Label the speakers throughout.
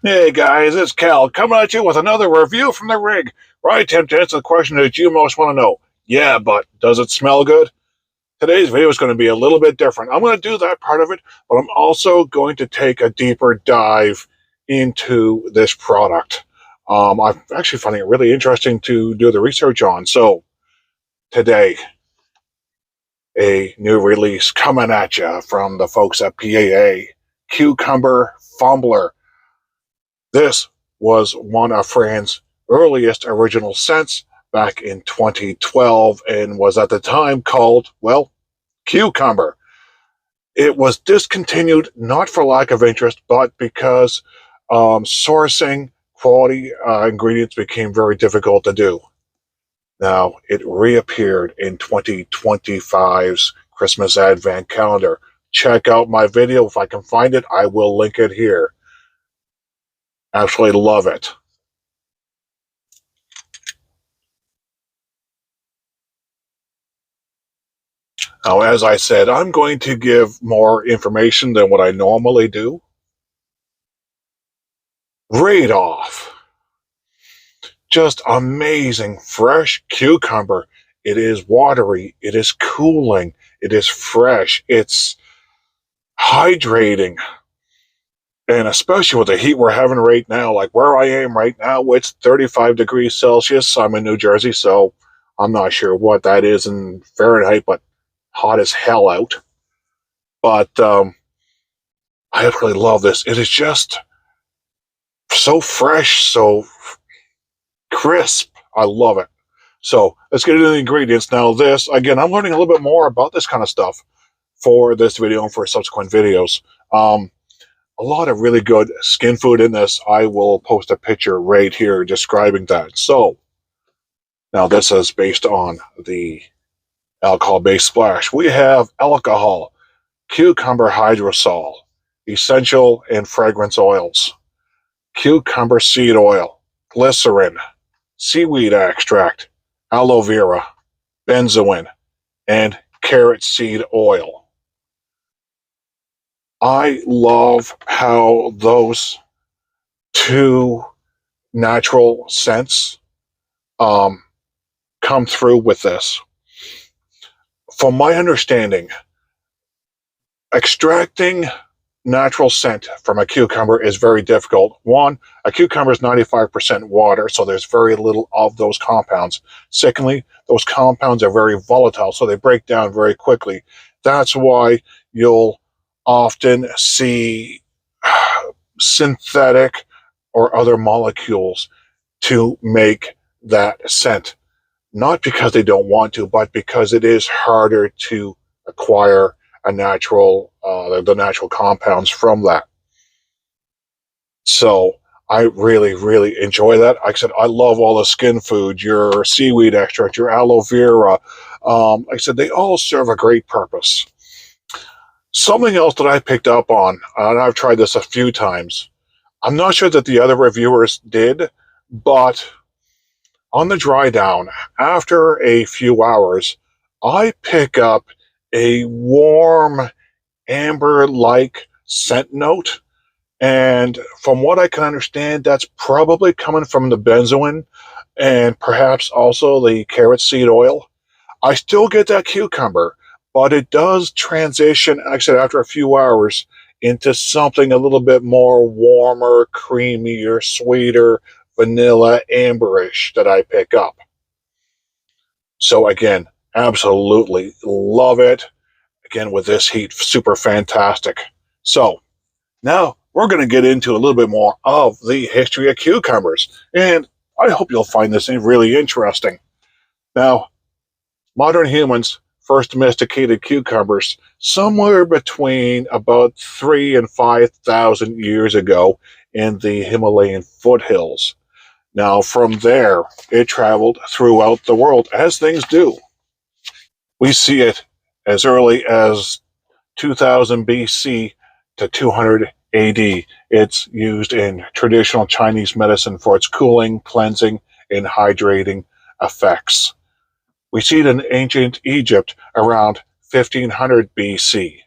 Speaker 1: Hey guys, it's Cal coming at you with another review from the rig, where I attempt to answer the question that you most want to know. Yeah, but does it smell good? Today's video is going to be a little bit different. I'm going to do that part of it, but I'm also going to take a deeper dive into this product. I'm actually finding it really interesting to do the research on. So today, a new release coming at you from the folks at PAA, Cucumber Fumbler. This was one of Fran's earliest original scents back in 2012 and was at the time called, well, Cucumber. It was discontinued not for lack of interest, but because sourcing quality ingredients became very difficult to do. Now, it reappeared in 2025's Christmas Advent Calendar. Check out my video. If I can find it, I will link it here. Absolutely love it. Now, as I said, I'm going to give more information than what I normally do. Right off. Just amazing, fresh cucumber. It is watery. It is cooling. It is fresh. It's hydrating. And especially with the heat we're having right now, like where I am right now, it's 35 degrees Celsius. I'm in New Jersey, so I'm not sure what that is in Fahrenheit, but hot as hell out. But I really love this. It is just so fresh, so crisp. I love it. So let's get into the ingredients. Now this, again, I'm learning a little bit more about this kind of stuff for this video and for subsequent videos. A lot of really good skin food in this. I will post a picture right here describing that. So now this is based on the alcohol-based splash. We have alcohol, cucumber hydrosol, essential and fragrance oils, cucumber seed oil, glycerin, seaweed extract, aloe vera, benzoin, and carrot seed oil. I love how those two natural scents come through with this. From my understanding, extracting natural scent from a cucumber is very difficult. One, a cucumber is 95% water, so there's very little of those compounds. Secondly, those compounds are very volatile, so they break down very quickly. That's why you'll often see synthetic or other molecules to make that scent. Not because they don't want to, but because it is harder to acquire a natural, the natural compounds from that. So I really, really enjoy that. Like I said, I love all the skin food, your seaweed extract, your aloe vera. Like I said, they all serve a great purpose. Something else that I picked up on, and I've tried this a few times, I'm not sure that the other reviewers did, but on the dry down, after a few hours, I pick up a warm amber-like scent note. And from what I can understand, that's probably coming from the benzoin and perhaps also the carrot seed oil. I still get that cucumber, but it does transition, like I said, after a few hours into something a little bit more warmer, creamier, sweeter, vanilla, amberish that I pick up. So again, absolutely love it. Again, with this heat, super fantastic. So now we're going to get into a little bit more of the history of cucumbers, and I hope you'll find this really interesting. Now, modern humans first domesticated cucumbers somewhere between about 3,000 and 5,000 years ago in the Himalayan foothills. Now, from there, it traveled throughout the world, as things do. We see it as early as 2000 BC to 200 AD. It's used in traditional Chinese medicine for its cooling, cleansing, and hydrating effects. We see it in ancient Egypt around 1500 BC.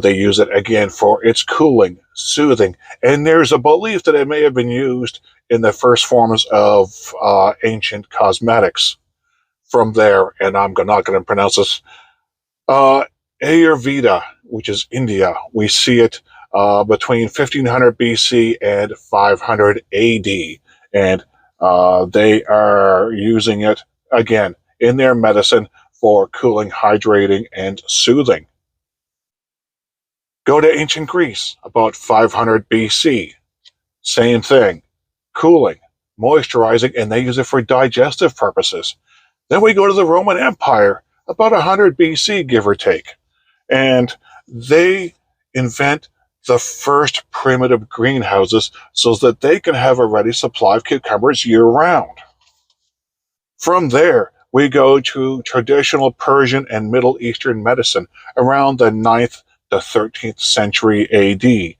Speaker 1: They use it again for its cooling, soothing. And there's a belief that it may have been used in the first forms of ancient cosmetics from there. And I'm not going to pronounce this. Uh, Ayurveda, which is India, we see it between 1500 BC and 500 AD. And they are using it, again, in their medicine for cooling, hydrating, and soothing. Go to ancient Greece, about 500 BC. Same thing. Cooling, moisturizing, and they use it for digestive purposes. Then we go to the Roman Empire, about 100 BC, give or take. And they invent the first primitive greenhouses so that they can have a ready supply of cucumbers year-round. From there, we go to traditional Persian and Middle Eastern medicine around the 9th to 13th century AD.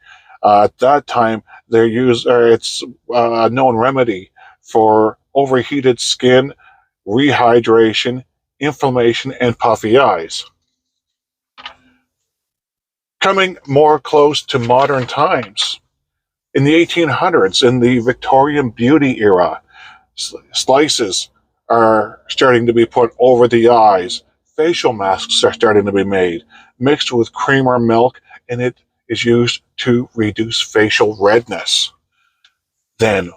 Speaker 1: At that time, it's a known remedy for overheated skin, rehydration, inflammation, and puffy eyes. Coming more close to modern times, in the 1800s, in the Victorian beauty era, slices are starting to be put over the eyes. Facial masks are starting to be made, mixed with cream or milk, and it is used to reduce facial redness. Then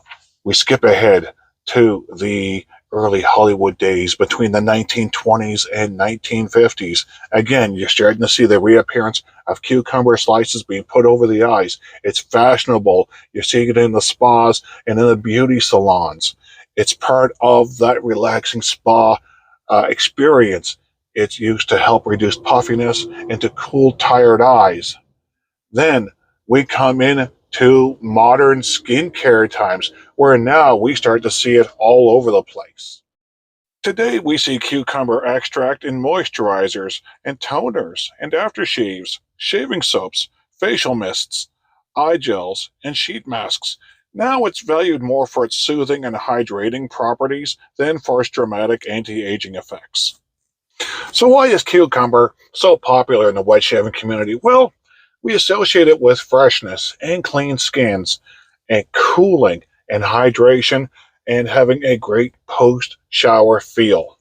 Speaker 1: we skip ahead to the early Hollywood days between the 1920s and 1950s. Again, you're starting to see the reappearance of cucumber slices being put over the eyes. It's fashionable. You're seeing it in the spas and in the beauty salons. It's part of that relaxing spa experience. It's used to help reduce puffiness and to cool tired eyes. Then we come in to modern skincare times, where now we start to see it all over the place. Today we see cucumber extract in moisturizers and toners and aftershaves, shaving soaps, facial mists, eye gels, and sheet masks. Now it's valued more for its soothing and hydrating properties than for its dramatic anti-aging effects. So why is cucumber so popular in the wet shaving community? Well, we associate it with freshness and clean skins and cooling and hydration and having a great post-shower feel.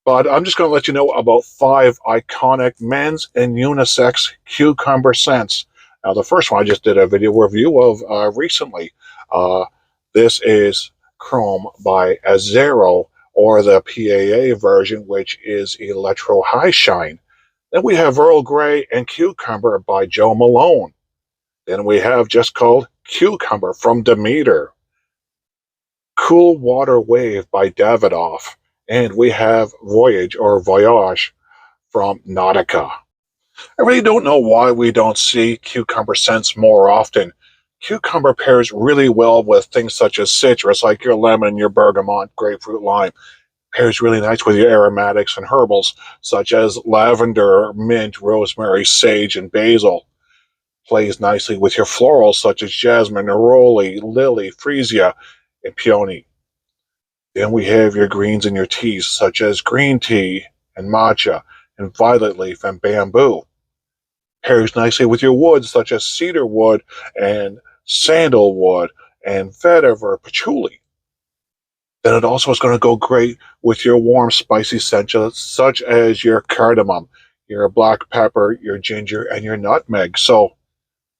Speaker 1: But I'm just going to let you know about 5 iconic men's and unisex cucumber scents. Now, the first one I just did a video review of recently. This is Chrome by Azero, or the PAA version, which is Electro High Shine. Then we have Earl Grey and Cucumber by Joe Malone. Then we have just called Cucumber from Demeter. Cool Water Wave by Davidoff. And we have Voyage or Voyage from Nautica. I really don't know why we don't see cucumber scents more often. Cucumber pairs really well with things such as citrus, like your lemon, your bergamot, grapefruit, lime. Pairs really nice with your aromatics and herbals, such as lavender, mint, rosemary, sage, and basil. Plays nicely with your florals, such as jasmine, neroli, lily, freesia, and peony. Then we have your greens and your teas, such as green tea and matcha, and violet leaf and bamboo. Pairs nicely with your woods, such as cedar wood and sandalwood and vetiver, patchouli. Then it also is going to go great with your warm, spicy scents, such as your cardamom, your black pepper, your ginger, and your nutmeg. So,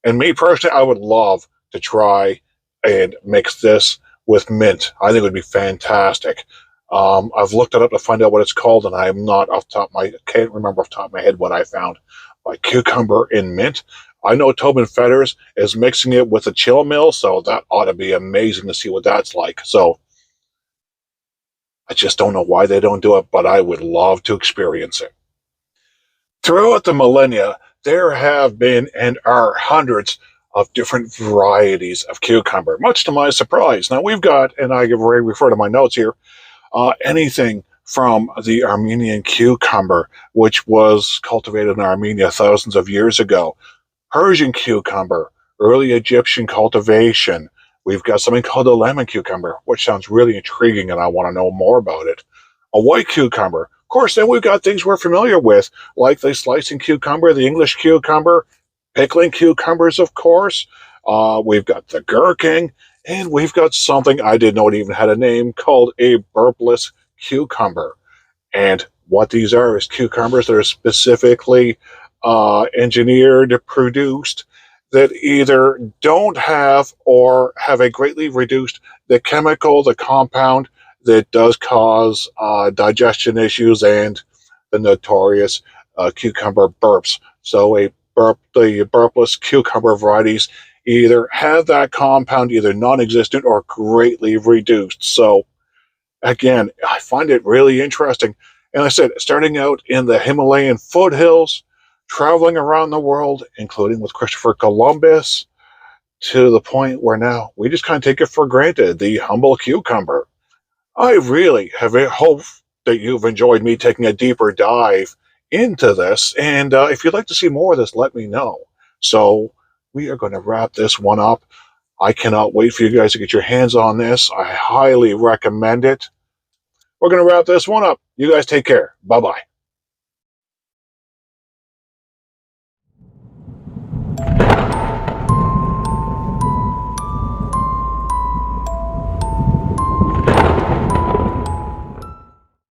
Speaker 1: and me personally, I would love to try and mix this with mint. I think it would be fantastic. I've looked it up to find out what it's called, and I'm not can't remember off the top of my head what I found. Like cucumber and mint. I know Tobin Fetters is mixing it with a chill mill, so that ought to be amazing to see what that's like. So, I just don't know why they don't do it, but I would love to experience it. Throughout the millennia, there have been and are hundreds of different varieties of cucumber, much to my surprise. Now we've got, and I refer to my notes here, anything from the Armenian cucumber, which was cultivated in Armenia thousands of years ago, Persian cucumber, early Egyptian cultivation. We've got something called a lemon cucumber, which sounds really intriguing, and I want to know more about it. A white cucumber. Of course, then we've got things we're familiar with, like the slicing cucumber, the English cucumber, pickling cucumbers, of course. We've got the gherkin, and we've got something I didn't know it even had a name called a burpless cucumber. And what these are is cucumbers that are specifically engineered, produced, that either don't have or have a greatly reduced the chemical, the compound that does cause digestion issues and the notorious cucumber burps. So the burpless cucumber varieties either have that compound either non-existent or greatly reduced. So again, I find it really interesting. And I said, starting out in the Himalayan foothills, traveling around the world, including with Christopher Columbus, to the point where now we just kind of take it for granted, the humble cucumber. I really have hoped that you've enjoyed me taking a deeper dive into this. And if you'd like to see more of this, let me know. So we are going to wrap this one up. I cannot wait for you guys to get your hands on this. I highly recommend it. We're going to wrap this one up. You guys take care. Bye bye.